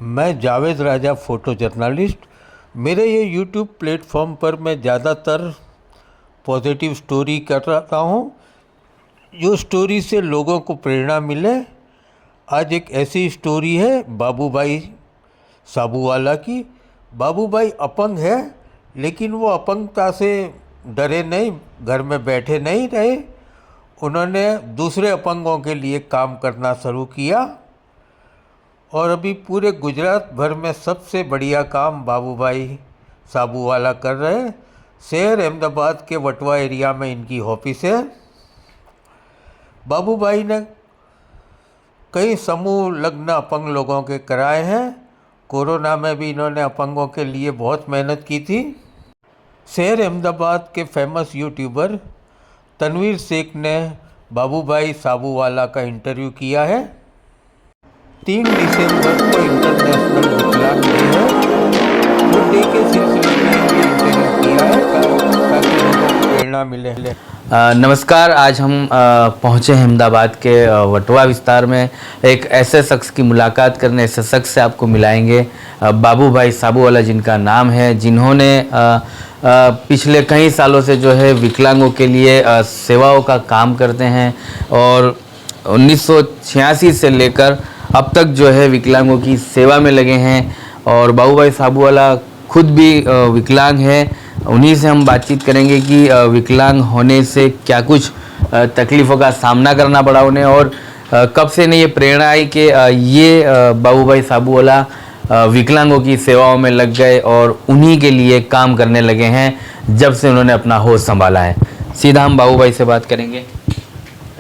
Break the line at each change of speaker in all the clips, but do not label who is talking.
मैं जावेद राजा photo journalist. मेरे ये यूट्यूब प्लेटफॉर्म पर मैं ज़्यादातर पॉजिटिव स्टोरी कर रहा हूँ, जो स्टोरी से लोगों को प्रेरणा मिले। आज एक ऐसी स्टोरी है बाबूभाई साबूवाला की। बाबूभाई अपंग है, लेकिन वो अपंगता से डरे नहीं, घर में बैठे नहीं रहे। उन्होंने दूसरे अपंगों के लिए काम करना शुरू किया और अभी पूरे गुजरात भर में सबसे बढ़िया काम बाबूभाई साबूवाला कर रहे हैं। शहर अहमदाबाद के वटवा एरिया में इनकी ऑफिस है। बाबूभाई ने कई समूह लग्न अपंग लोगों के कराए हैं। कोरोना में भी इन्होंने अपंगों के लिए बहुत मेहनत की थी। शहर अहमदाबाद के फेमस यूट्यूबर तनवीर शेख ने बाबूभाई साबूवाला का इंटरव्यू किया है। 3 दिसंबर को इंटरनेशनल विकलांग डे है। वो डे के सिलसिले में ये इंटरव्यू किया है ताकि लोगों को प्रेरणा मिले।
नमस्कार। आज हम पहुँचे हैं अहमदाबाद के वटवा विस्तार में एक ऐसे शख्स की मुलाकात करने। ऐसे शख्स से आपको मिलाएंगे बाबूभाई साबूवाला, जिनका नाम है, जिन्होंने पिछले कई सालों से जो है विकलांगों के लिए सेवाओं का काम करते हैं और 1986 से लेकर अब तक जो है विकलांगों की सेवा में लगे हैं। और बाबूभाई साबूवाला खुद भी विकलांग है। उन्हीं से हम बातचीत करेंगे कि विकलांग होने से क्या कुछ तकलीफ़ों का सामना करना पड़ा उन्हें और कब से इन्हें ये प्रेरणा आई कि ये बाबूभाई साबूवाला विकलांगों की सेवाओं में लग गए और उन्हीं के लिए काम करने लगे हैं जब से उन्होंने अपना होश संभाला है। सीधा हम बाबूभाई से बात करेंगे।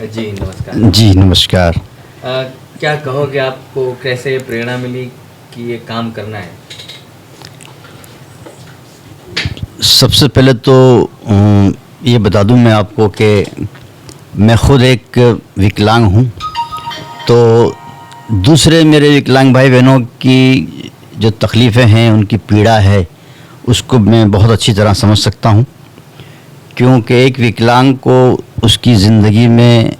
जी नमस्कार।
जी नमस्कार।
क्या कहोगे, आपको कैसे ये प्रेरणा मिली कि ये काम करना है?
सबसे पहले तो ये बता दूं मैं आपको कि मैं खुद एक विकलांग हूं, तो दूसरे मेरे विकलांग भाई बहनों की जो तकलीफ़ें हैं, उनकी पीड़ा है, उसको मैं बहुत अच्छी तरह समझ सकता हूं। क्योंकि एक विकलांग को उसकी ज़िंदगी में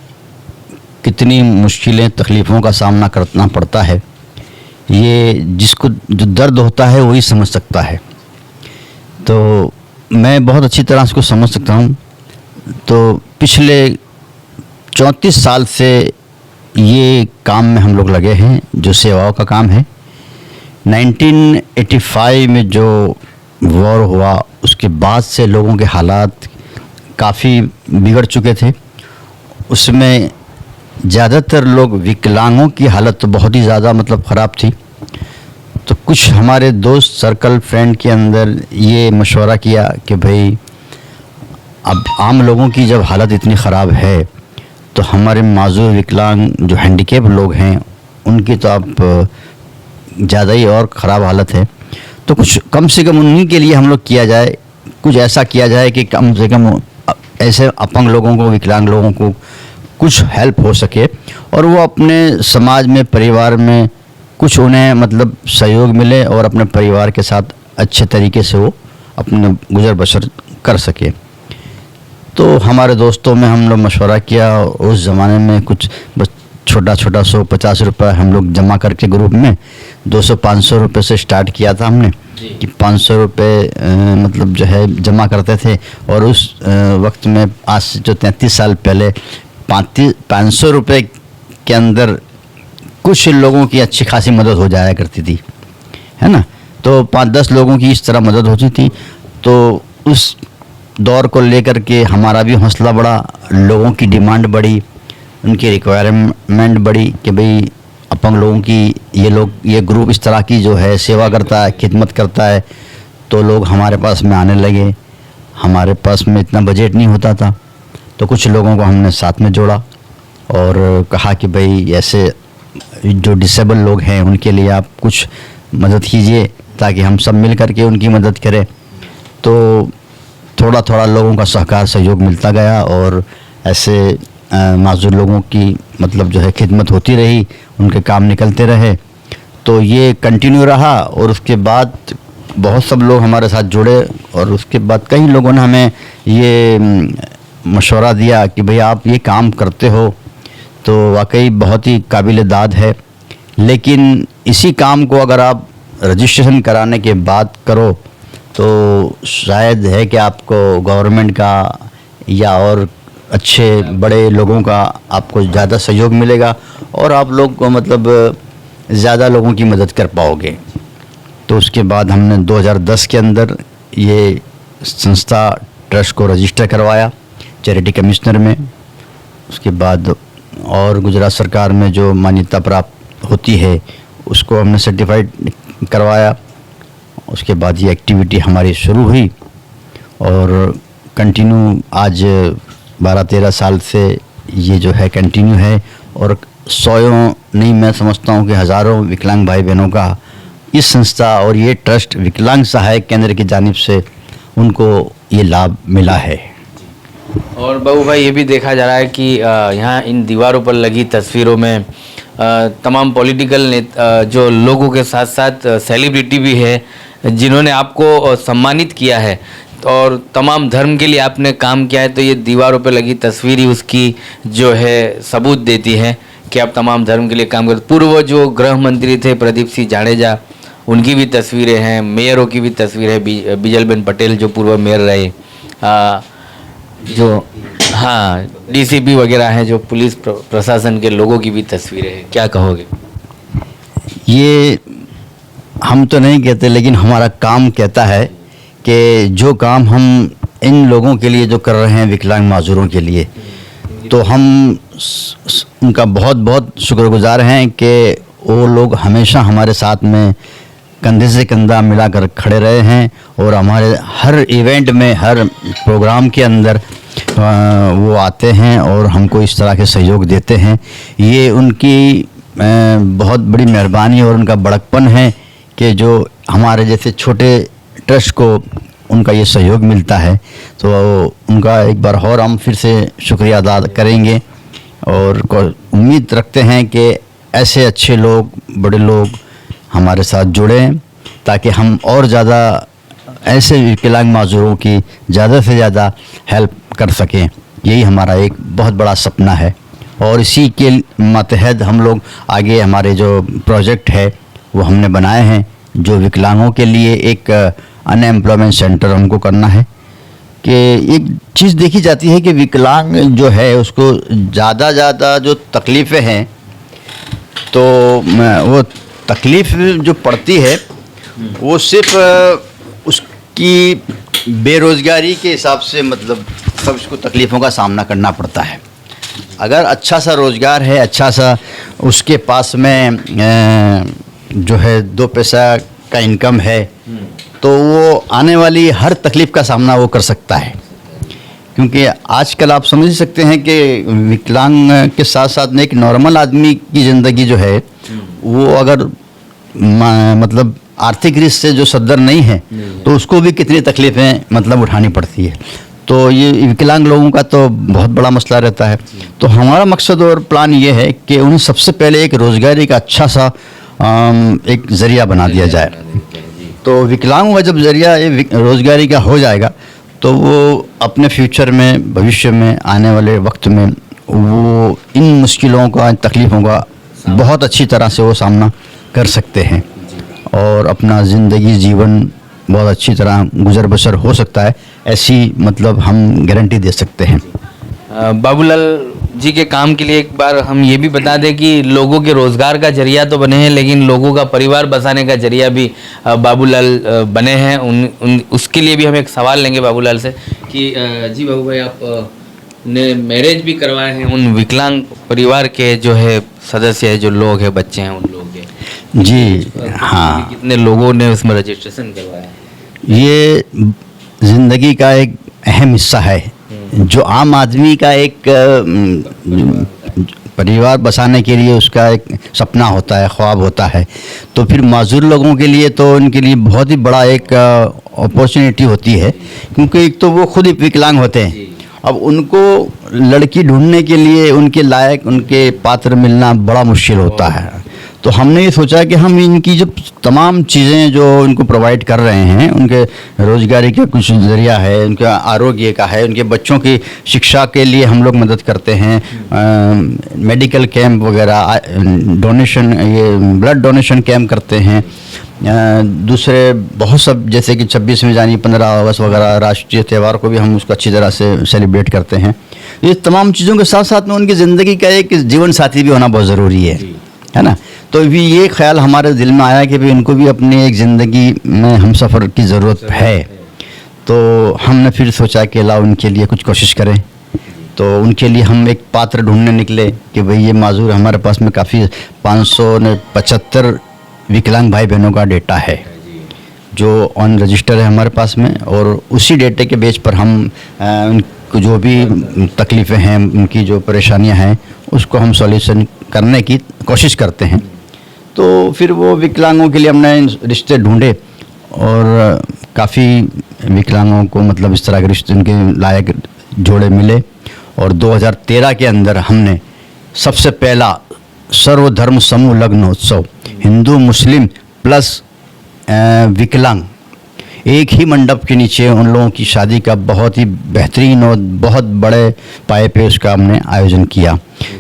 कितनी मुश्किलें, तकलीफ़ों का सामना करना पड़ता है, ये जिसको जो दर्द होता है वही समझ सकता है। तो मैं बहुत अच्छी तरह इसको समझ सकता हूँ। तो पिछले 34 साल से ये काम में हम लोग लगे हैं, जो सेवाओं का काम है। 1985 में जो वॉर हुआ, उसके बाद से लोगों के हालात काफ़ी बिगड़ चुके थे। उसमें ज़्यादातर लोग, विकलांगों की हालत तो बहुत ही ज़्यादा ख़राब थी। तो कुछ हमारे दोस्त सर्कल, फ्रेंड के अंदर ये मशवरा किया कि भाई अब आम लोगों की जब हालत इतनी ख़राब है तो हमारे माजूर विकलांग जो हैंडीकैप लोग हैं, उनकी तो अब ज़्यादा ही और ख़राब हालत है। तो कुछ कम से कम उन्हीं के लिए हम लोग किया जाए, कुछ ऐसा किया जाए कि कम से कम ऐसे अपंग लोगों को, विकलांग लोगों को कुछ हेल्प हो सके और वो अपने समाज में, परिवार में कुछ उन्हें सहयोग मिले और अपने परिवार के साथ अच्छे तरीके से वो अपने गुजर बसर कर सके। तो हमारे दोस्तों में हम लोग मशवरा किया। उस ज़माने में कुछ बस छोटा 150 रुपये हम लोग जमा करके ग्रुप में 200-500 रुपये से स्टार्ट किया था हमने कि 500 रुपये जो है जमा करते थे। और उस वक्त में, आज से जो 33 साल पहले, 500 रुपये के अंदर कुछ लोगों की अच्छी खासी मदद हो जाया करती थी, है ना। तो 5-10 लोगों की इस तरह मदद होती थी। तो उस दौर को लेकर के हमारा भी हौसला बढ़ा, लोगों की डिमांड बढ़ी, उनकी रिक्वायरमेंट बढ़ी कि भाई अपंग लोगों की ये ग्रुप इस तरह की जो है सेवा करता है, खिदमत करता है। तो लोग हमारे पास में आने लगे। हमारे पास में इतना बजट नहीं होता था, तो कुछ लोगों को हमने साथ में जोड़ा और कहा कि भाई ऐसे जो डिसेबल लोग हैं उनके लिए आप कुछ मदद कीजिए ताकि हम सब मिल कर के उनकी मदद करें। तो थोड़ा थोड़ा लोगों का सहकार, सहयोग मिलता गया और ऐसे माजूर लोगों की जो है खिदमत होती रही, उनके काम निकलते रहे। तो ये कंटिन्यू रहा और उसके बाद बहुत सब लोग हमारे साथ जुड़े और उसके बाद कई लोगों ने हमें ये मशवरा दिया कि भाई आप ये काम करते हो तो वाकई बहुत ही काबिल दाद है लेकिन इसी काम को अगर आप रजिस्ट्रेशन कराने के बाद करो तो शायद है कि आपको गवर्नमेंट का या और अच्छे बड़े लोगों का आपको ज़्यादा सहयोग मिलेगा और आप लोग को मतलब ज़्यादा लोगों की मदद कर पाओगे। तो उसके बाद हमने 2010 के अंदर ये संस्था ट्रस्ट को रजिस्टर करवाया चैरिटी कमिश्नर में। उसके बाद और गुजरात सरकार में जो मान्यता प्राप्त होती है उसको हमने सर्टिफाइड करवाया। उसके बाद ये एक्टिविटी हमारी शुरू हुई और कंटिन्यू आज 12-13 साल से ये जो है कंटिन्यू है और सौयों नहीं मैं समझता हूँ कि हज़ारों विकलांग भाई बहनों का इस संस्था और ये ट्रस्ट विकलांग सहायक केंद्र की जानिब से उनको ये लाभ मिला है।
और बाबू भाई ये भी देखा जा रहा है कि यहाँ इन दीवारों पर लगी तस्वीरों में तमाम पॉलिटिकल जो लोगों के साथ साथ सेलिब्रिटी भी है जिन्होंने आपको सम्मानित किया है और तमाम धर्म के लिए आपने काम किया है। तो ये दीवारों पर लगी तस्वीर ही उसकी जो है सबूत देती है कि आप तमाम धर्म के लिए काम करते। पूर्व जो गृह मंत्री थे प्रदीप सिंह जाडेजा उनकी भी तस्वीरें हैं, मेयरों की भी तस्वीर है, बिजलबेन पटेल जो पूर्व मेयर रहे, जो हाँ डीसीपी वगैरह हैं, जो पुलिस प्रशासन के लोगों की भी तस्वीरें हैं। क्या कहोगे?
ये हम तो नहीं कहते लेकिन हमारा काम कहता है कि जो काम हम इन लोगों के लिए जो कर रहे हैं विकलांग माजूरों के लिए तो हम उनका बहुत बहुत शुक्रगुजार हैं कि वो लोग हमेशा हमारे साथ में कंधे से कंधा मिलाकर खड़े रहे हैं और हमारे हर इवेंट में हर प्रोग्राम के अंदर वो आते हैं और हमको इस तरह के सहयोग देते हैं। ये उनकी बहुत बड़ी मेहरबानी और उनका बड़कपन है कि जो हमारे जैसे छोटे ट्रस्ट को उनका ये सहयोग मिलता है। तो उनका एक बार और हम फिर से शुक्रिया अदा करेंगे और उम्मीद रखते हैं कि ऐसे अच्छे लोग बड़े लोग हमारे साथ जुड़ें ताकि हम और ज़्यादा ऐसे विकलांग माजूरों की ज़्यादा से ज़्यादा हेल्प कर सकें। यही हमारा एक बहुत बड़ा सपना है और इसी के मतहत हम लोग आगे हमारे जो प्रोजेक्ट है वो हमने बनाए हैं। जो विकलांगों के लिए एक अनएम्प्लॉयमेंट सेंटर हमको करना है कि एक चीज़ देखी जाती है कि विकलांग जो है उसको ज़्यादा जो तकलीफ़ें हैं तो वो तकलीफ़ जो पड़ती है वो सिर्फ उसकी बेरोज़गारी के हिसाब से मतलब सब इसको तकलीफ़ों का सामना करना पड़ता है। अगर अच्छा सा रोज़गार है, अच्छा सा उसके पास में जो है 2 पैसा का इनकम है तो वो आने वाली हर तकलीफ़ का सामना वो कर सकता है। क्योंकि आजकल आप समझ ही सकते हैं कि विकलांग के साथ साथ में एक नॉर्मल आदमी की ज़िंदगी जो है वो अगर मतलब आर्थिक रीत से जो सद्दर नहीं है तो उसको भी कितनी तकलीफ़ें मतलब उठानी पड़ती है। तो ये विकलांग लोगों का तो बहुत बड़ा मसला रहता है। तो हमारा मकसद और प्लान ये है कि उन्हें सबसे पहले एक रोज़गारी का अच्छा सा एक ज़रिया बना दिया जाए। तो विकलांगों का जब ज़रिया रोज़गारी का हो जाएगा तो वो अपने फ्यूचर में भविष्य में आने वाले वक्त में वो इन मुश्किलों का तकलीफ़ों का बहुत अच्छी तरह से वो सामना कर सकते हैं और अपना ज़िंदगी जीवन बहुत अच्छी तरह गुजर बसर हो सकता है। ऐसी मतलब हम गारंटी दे सकते हैं।
बाबूलाल जी के काम के लिए एक बार हम ये भी बता दें कि लोगों के रोज़गार का जरिया तो बने हैं लेकिन लोगों का परिवार बसाने का जरिया भी बाबूलाल बने हैं। उसके लिए भी हम एक सवाल लेंगे बाबूलाल से कि जी बाबू भाई आप ने मैरिज भी करवाए हैं उन विकलांग परिवार के जो है सदस्य है, जो लोग हैं, बच्चे हैं, उन लोग के
जी हाँ।
कितने लोगों ने उसमें रजिस्ट्रेशन करवाया?
ये ज़िंदगी का एक अहम हिस्सा है। जो आम आदमी का एक परिवार बसाने के लिए उसका एक सपना होता है, ख्वाब होता है, तो फिर माजूर लोगों के लिए तो उनके लिए बहुत ही बड़ा एक अपॉर्चुनिटी होती है। क्योंकि एक तो वो खुद ही विकलांग होते हैं, अब उनको लड़की ढूंढने के लिए उनके लायक उनके पात्र मिलना बड़ा मुश्किल होता है। तो हमने ये सोचा कि हम इनकी जो तमाम चीज़ें जो इनको प्रोवाइड कर रहे हैं, उनके रोजगारी का कुछ ज़रिया है, उनका आरोग्य का है, उनके बच्चों की शिक्षा के लिए हम लोग मदद करते हैं, मेडिकल कैंप वगैरह, डोनेशन, ये ब्लड डोनेशन कैंप करते हैं, दूसरे बहुत सब जैसे कि 26वीं जानी, 15 अगस्त वगैरह राष्ट्रीय त्यौहार को भी हम उसको अच्छी तरह से सेलिब्रेट करते हैं। ये तमाम चीज़ों के साथ साथ में उनकी ज़िंदगी का एक जीवन साथी भी होना बहुत ज़रूरी है ना। तो भी ये ख्याल हमारे दिल में आया कि भी इनको भी अपनी एक ज़िंदगी में हम सफ़र की ज़रूरत है। तो हमने फिर सोचा कि लाओ उनके लिए कुछ कोशिश करें। तो उनके लिए हम एक पात्र ढूंढने निकले कि भाई ये माजूर, हमारे पास में काफ़ी 575 विकलांग भाई बहनों का डेटा है जो ऑन रजिस्टर है हमारे पास में, और उसी डेटे के बेस पर हम उनको जो भी तकलीफ़ें हैं, उनकी जो परेशानियां हैं, उसको हम सॉल्यूशन करने की कोशिश करते हैं। तो फिर वो विकलांगों के लिए हमने रिश्ते ढूंढे और काफ़ी विकलांगों को मतलब इस तरह के रिश्ते, उनके लायक जोड़े मिले। और 2013 के अंदर हमने सबसे पहला सर्वधर्म समूह लग्न उत्सव, हिंदू मुस्लिम प्लस विकलांग, एक ही मंडप के नीचे उन लोगों की शादी का बहुत ही बेहतरीन और बहुत बड़े पाए पे उसका हमने आयोजन किया,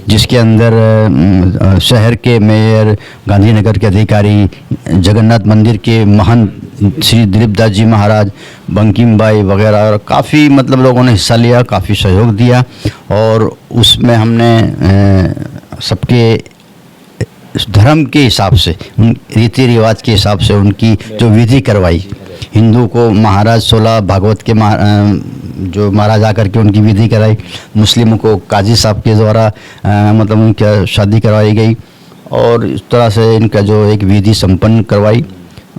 जिसके अंदर शहर के मेयर, गांधीनगर के अधिकारी, जगन्नाथ मंदिर के महंत श्री दिलीप दास जी महाराज, बंकिम भाई वगैरह, और काफ़ी मतलब लोगों ने हिस्सा लिया, काफ़ी सहयोग दिया। और उसमें हमने सबके धर्म के हिसाब से, उन रीति रिवाज के हिसाब से उनकी जो विधि करवाई। हिंदू को महाराज 16 भागवत के जो महाराज आकर के उनकी विधि कराई, मुस्लिमों को काजी साहब के द्वारा मतलब उनकी शादी करवाई गई, और इस तरह से इनका जो एक विधि संपन्न करवाई।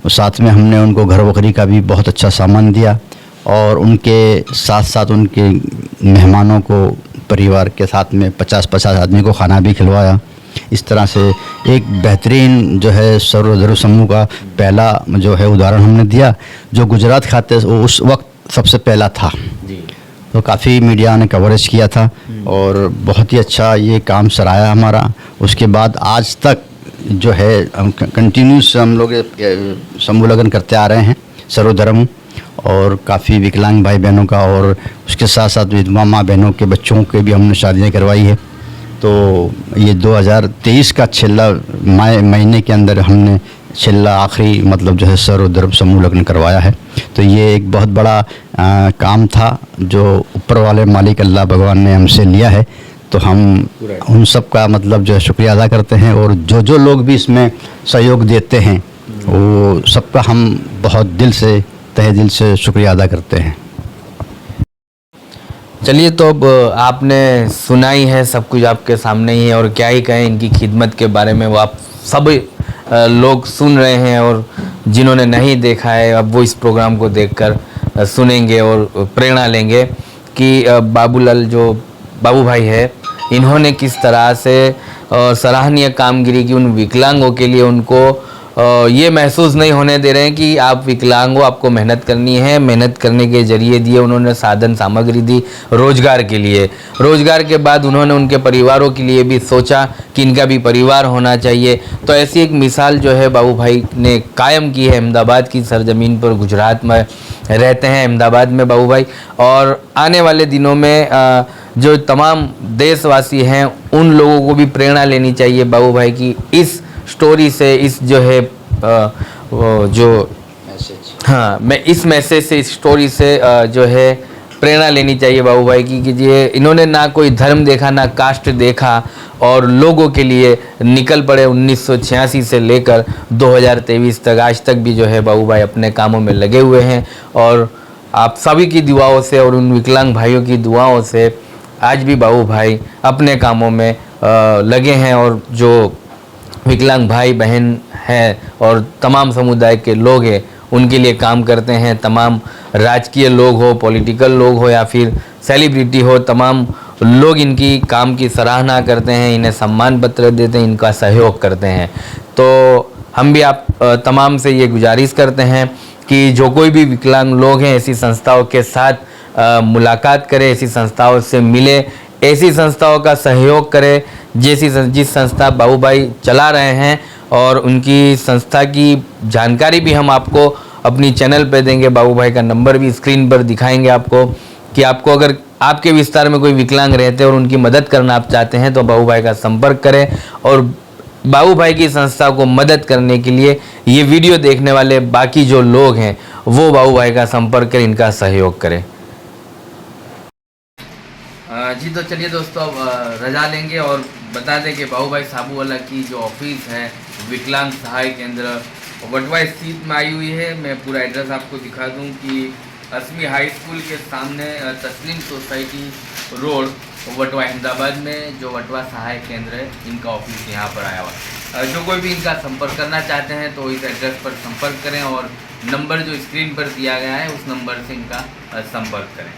साथ में हमने उनको घर बकरी का भी बहुत अच्छा सामान दिया, और उनके साथ साथ उनके मेहमानों को परिवार के साथ में 50-50 आदमी को खाना भी खिलवाया। इस तरह से एक बेहतरीन जो है सर्वधर्म समूह का पहला जो है उदाहरण हमने दिया, जो गुजरात खाते उस वक्त सबसे पहला था। तो काफ़ी मीडिया ने कवरेज किया था और बहुत ही अच्छा ये काम सराहा हमारा। उसके बाद आज तक जो है कंटिन्यूस हम लोग समूह लगन करते आ रहे हैं सर्वधर्म, और काफ़ी विकलांग भाई बहनों का, और उसके साथ साथ विधवा माँ बहनों के बच्चों के भी हमने शादियाँ करवाई है। तो ये 2023 का छिल्ला महीने के अंदर हमने छिल्ला आखिरी मतलब जो है सर्वधर्म समूह लग्न करवाया है। तो ये एक बहुत बड़ा काम था जो ऊपर वाले मालिक अल्लाह भगवान ने हमसे लिया है। तो हम उन सब का मतलब जो है शुक्रिया अदा करते हैं, और जो लोग भी इसमें सहयोग देते हैं वो सबका हम बहुत दिल से, तहे दिल से शुक्रिया अदा करते हैं।
चलिए, तो अब आपने सुना ही है, सब कुछ आपके सामने ही है, और क्या ही कहें इनकी खिदमत के बारे में। वो आप सब लोग सुन रहे हैं, और जिन्होंने नहीं देखा है अब वो इस प्रोग्राम को देखकर सुनेंगे और प्रेरणा लेंगे कि बाबूलाल जो बाबू भाई है, इन्होंने किस तरह से सराहनीय कामगिरी की। उन विकलांगों के लिए उनको ये महसूस नहीं होने दे रहे हैं कि आप विकलांग हो, आपको मेहनत करनी है। मेहनत करने के जरिए दिए उन्होंने साधन सामग्री दी रोजगार के लिए। रोजगार के बाद उन्होंने उनके परिवारों के लिए भी सोचा कि इनका भी परिवार होना चाहिए। तो ऐसी एक मिसाल जो है बाबू भाई ने कायम की है। अहमदाबाद की सरजमीन पर, गुजरात में रहते हैं, अहमदाबाद में बाबू भाई। और आने वाले दिनों में जो तमाम देशवासी हैं उन लोगों को भी प्रेरणा लेनी चाहिए बाबू भाई की इस स्टोरी से, इस जो है जो मैसेज, हाँ, मैं इस मैसेज से, इस स्टोरी से जो है प्रेरणा लेनी चाहिए बाबू भाई की कि ये इन्होंने ना कोई धर्म देखा, ना कास्ट देखा, और लोगों के लिए निकल पड़े। 1986 से लेकर 2023 तक, आज तक भी जो है बाबू भाई अपने कामों में लगे हुए हैं। और आप सभी की दुआओं से और उन विकलांग भाइयों की दुआओं से आज भी बाबू भाई अपने कामों में लगे हैं। और जो विकलांग भाई बहन हैं और तमाम समुदाय के लोग हैं उनके लिए काम करते हैं। तमाम राजकीय लोग हो, पॉलिटिकल लोग हो, या फिर सेलिब्रिटी हो, तमाम लोग इनकी काम की सराहना करते हैं, इन्हें सम्मान पत्र देते हैं, इनका सहयोग करते हैं। तो हम भी आप तमाम से ये गुजारिश करते हैं कि जो कोई भी विकलांग लोग हैं ऐसी संस्थाओं के साथ मुलाकात करें, ऐसी संस्थाओं से मिले, ऐसी संस्थाओं का सहयोग करें जिस संस्था बाबू भाई चला रहे हैं। और उनकी संस्था की जानकारी भी हम आपको अपनी चैनल पे देंगे। बाबू भाई का नंबर भी स्क्रीन पर दिखाएंगे आपको, कि आपको अगर आपके विस्तार में कोई विकलांग रहते हैं और उनकी मदद करना आप चाहते हैं तो बाबू भाई का संपर्क करें, और बाबू भाई की संस्था को मदद करने के लिए ये वीडियो देखने वाले बाकी जो लोग हैं वो बाबू भाई का संपर्क कर इनका सहयोग करें। जी तो चलिए दोस्तों, अब रजा लेंगे और बता दें कि बाबू भाई साबूवाला की जो ऑफिस है विकलांग सहाय केंद्र वटवा स्थित में आई हुई है। मैं पूरा एड्रेस आपको दिखा दूं कि असमी हाई स्कूल के सामने तस्लीम सोसाइटी रोड वटवा अहमदाबाद में जो वटवा सहाय केंद्र है इनका ऑफिस यहाँ पर आया हुआ है। जो कोई भी इनका संपर्क करना चाहते हैं तो इस एड्रेस पर संपर्क करें और नंबर जो स्क्रीन पर दिया गया है उस नंबर से इनका संपर्क करें।